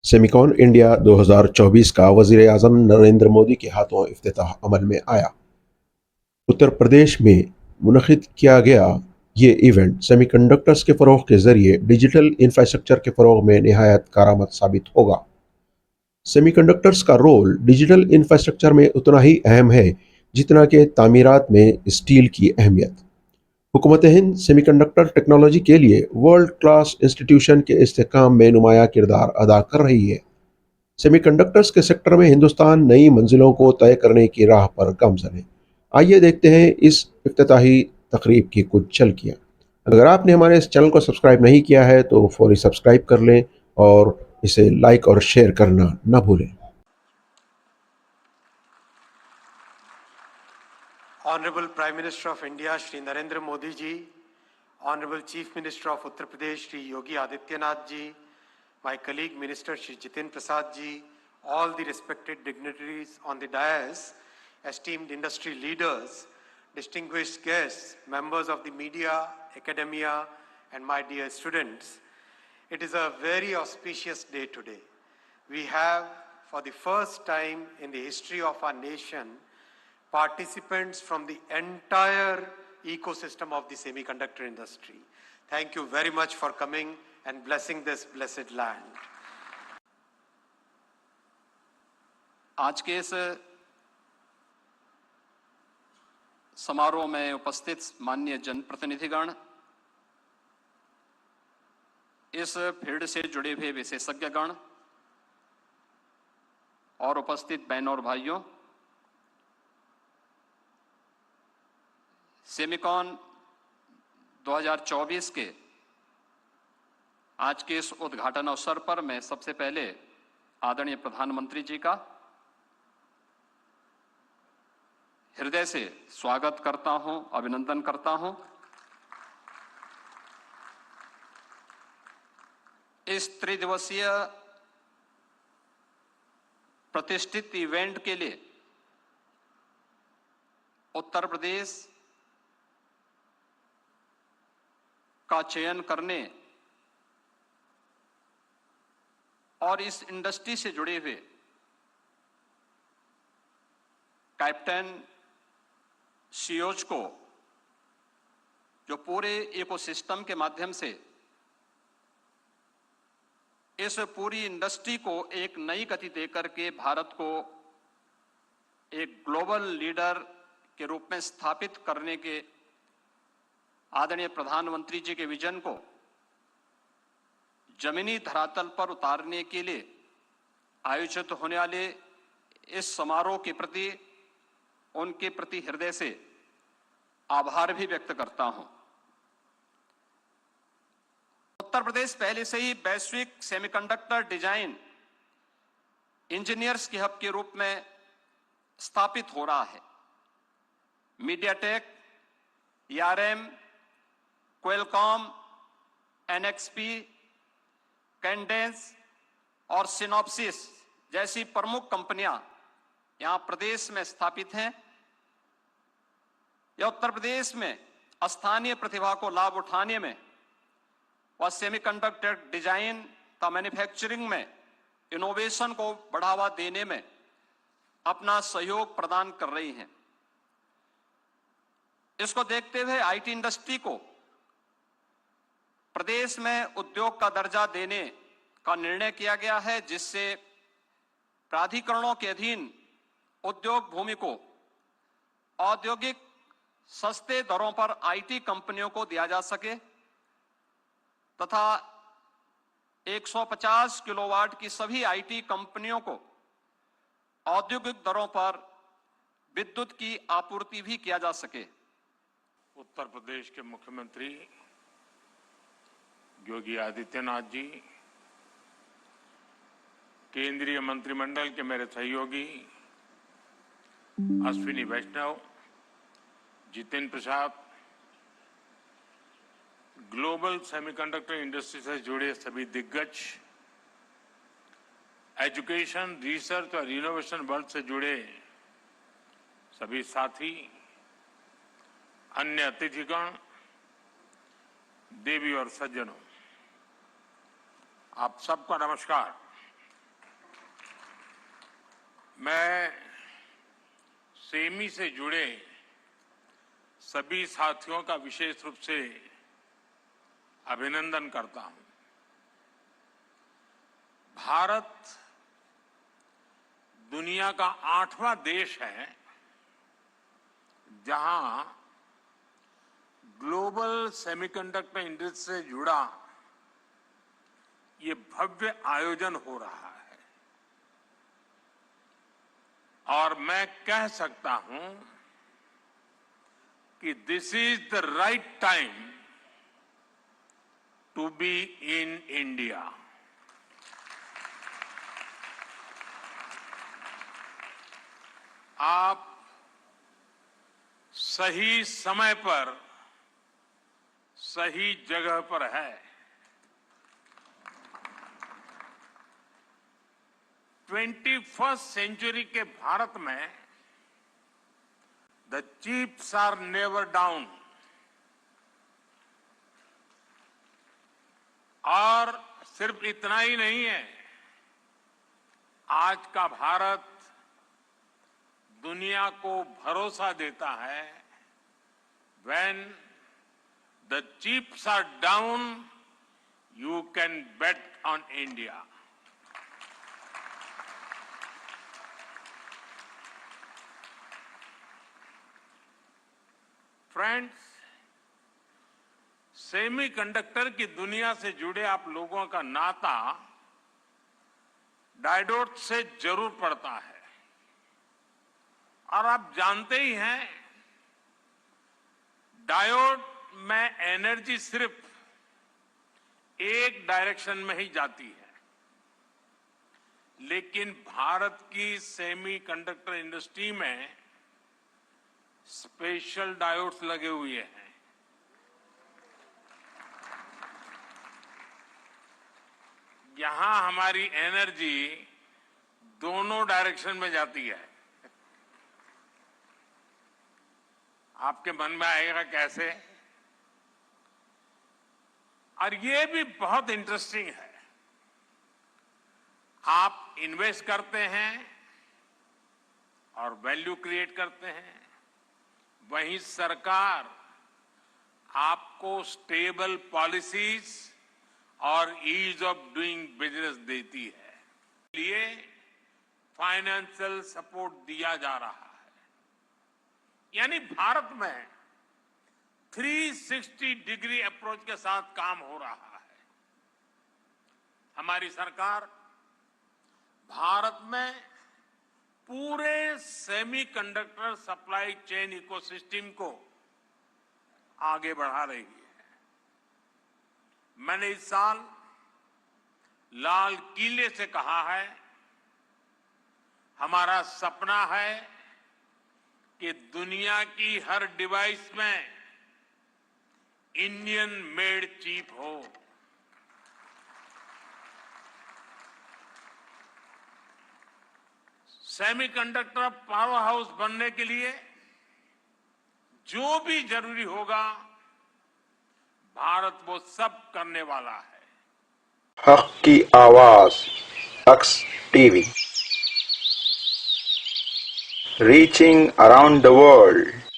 Semicon India 2024 का वज़ीर-ए-आज़म नरेंद्र मोदी के हाथों इफ्तिताह अमल में आया। उत्तर प्रदेश में मुनक़िद किया गया ये इवेंट सेमीकंडक्टर्स के फ़रोग़ के ज़रिए डिजिटल इंफ्रास्ट्रक्चर के फ़रोग़ में निहायत कारआमद साबित होगा। सेमीकंडक्टर्स का रोल डिजिटल इंफ्रास्ट्रक्चर में उतना ही अहम है जितना कि तामीरात में स्टील की अहमियत। हुकूमत हिंद सेमीकंडक्टर टेक्नोलॉजी के लिए वर्ल्ड क्लास इंस्टीट्यूशन के इस्तेहकाम में नुमाया किरदार अदा कर रही है। सेमीकंडक्टर्स के सेक्टर में हिंदुस्तान नई मंजिलों को तय करने की राह पर गामज़न है। आइए देखते हैं इस इफ्तिताही तकरीब की कुछ झलकियाँ। अगर आपने हमारे इस चैनल को सब्सक्राइब नहीं किया है तो फौरी सब्सक्राइब कर लें और इसे लाइक और शेयर करना न भूलें। Honorable Prime Minister of India, Shri Narendra Modi ji, Honorable Chief Minister of Uttar Pradesh, Shri Yogi Adityanath ji, my colleague Minister Shri Jitin Prasad ji, all the respected dignitaries on the dais, esteemed industry leaders, distinguished guests, members of the media, academia, and my dear students. It is a very auspicious day today. We have, for the first time in the history of our nation, participants from the entire ecosystem of the semiconductor industry. Thank you very much for coming and blessing this blessed land. आज के इस समारोह में उपस्थित माननीय जनप्रतिनिधिगण, इस field से जुड़े हुए विशेषज्ञगण और उपस्थित बहनों और भाइयों, सेमिकॉन 2024 के आज के इस उद्घाटन अवसर पर मैं सबसे पहले आदरणीय प्रधानमंत्री जी का हृदय से स्वागत करता हूं, अभिनंदन करता हूं। इस त्रिदिवसीय प्रतिष्ठित इवेंट के लिए उत्तर प्रदेश का चयन करने और इस इंडस्ट्री से जुड़े हुए कैप्टन सीईओज को, जो पूरे इकोसिस्टम के माध्यम से इस पूरी इंडस्ट्री को एक नई गति देकर के भारत को एक ग्लोबल लीडर के रूप में स्थापित करने के आदरणीय प्रधानमंत्री जी के विजन को जमीनी धरातल पर उतारने के लिए आयोजित होने वाले इस समारोह के प्रति उनके प्रति हृदय से आभार भी व्यक्त करता हूं। उत्तर प्रदेश पहले से ही वैश्विक सेमीकंडक्टर डिजाइन इंजीनियर्स के हब के रूप में स्थापित हो रहा है। MediaTek, ERM, Qualcomm, NXP, Cadence और सिनॉप्सिस जैसी प्रमुख कंपनियां यहां प्रदेश में स्थापित हैं। यह उत्तर प्रदेश में स्थानीय प्रतिभा को लाभ उठाने में और सेमीकंडक्टर डिजाइन का मैन्युफैक्चरिंग में इनोवेशन को बढ़ावा देने में अपना सहयोग प्रदान कर रही हैं। इसको देखते हुए आईटी इंडस्ट्री को प्रदेश में उद्योग का दर्जा देने का निर्णय किया गया है, जिससे प्राधिकरणों के अधीन उद्योग भूमि को औद्योगिक सस्ते दरों पर आईटी कंपनियों को दिया जा सके तथा 150 किलोवाट की सभी आईटी कंपनियों को औद्योगिक दरों पर विद्युत की आपूर्ति भी किया जा सके। उत्तर प्रदेश के मुख्यमंत्री योगी आदित्यनाथ जी, केंद्रीय मंत्रिमंडल के मेरे सहयोगी अश्विनी वैष्णव, Jitin Prasad, global semiconductor industry से जुड़े सभी दिग्गज, एजुकेशन, रिसर्च और इनोवेशन वर्ल्ड से जुड़े सभी साथी, अन्य अतिथिगण, देवी और सज्जनों, आप सबका नमस्कार। मैं सेमी से जुड़े सभी साथियों का विशेष रूप से अभिनंदन करता हूं। भारत दुनिया का 8वां देश है जहां ग्लोबल सेमीकंडक्टर इंडस्ट्री से जुड़ा ये भव्य आयोजन हो रहा है और मैं कह सकता हूं कि this is the right time to be in India. आप सही समय पर सही जगह पर है। 21st सेंचुरी के भारत में the chips are never down और सिर्फ इतना ही नहीं है, आज का भारत दुनिया को भरोसा देता है when the chips are down you can bet on India। Friends, semiconductor की दुनिया से जुड़े आप लोगों का नाता डायोड से जरूर पड़ता है और आप जानते ही हैं डायोड में एनर्जी सिर्फ एक डायरेक्शन में ही जाती है, लेकिन भारत की सेमीकंडक्टर इंडस्ट्री में स्पेशल डायोड्स लगे हुए हैं। यहां हमारी एनर्जी दोनों डायरेक्शन में जाती है। आपके मन में आएगा कैसे? और ये भी बहुत इंटरेस्टिंग है। आप इन्वेस्ट करते हैं और वैल्यू क्रिएट करते हैं, वहीं सरकार आपको स्टेबल पॉलिसीज और ईज ऑफ डूइंग बिजनेस देती है। इसलिए फाइनेंशियल सपोर्ट दिया जा रहा है। यानी भारत में 360 डिग्री अप्रोच के साथ काम हो रहा है। हमारी सरकार भारत में पूरे सेमीकंडक्टर सप्लाई चेन इकोसिस्टम को आगे बढ़ा रही है। मैंने इस साल लाल किले से कहा है, हमारा सपना है कि दुनिया की हर डिवाइस में इंडियन मेड चिप हो। सेमीकंडक्टर पावर हाउस बनने के लिए जो भी जरूरी होगा भारत वो सब करने वाला है। हक की आवाज Aks TV, reaching around the world.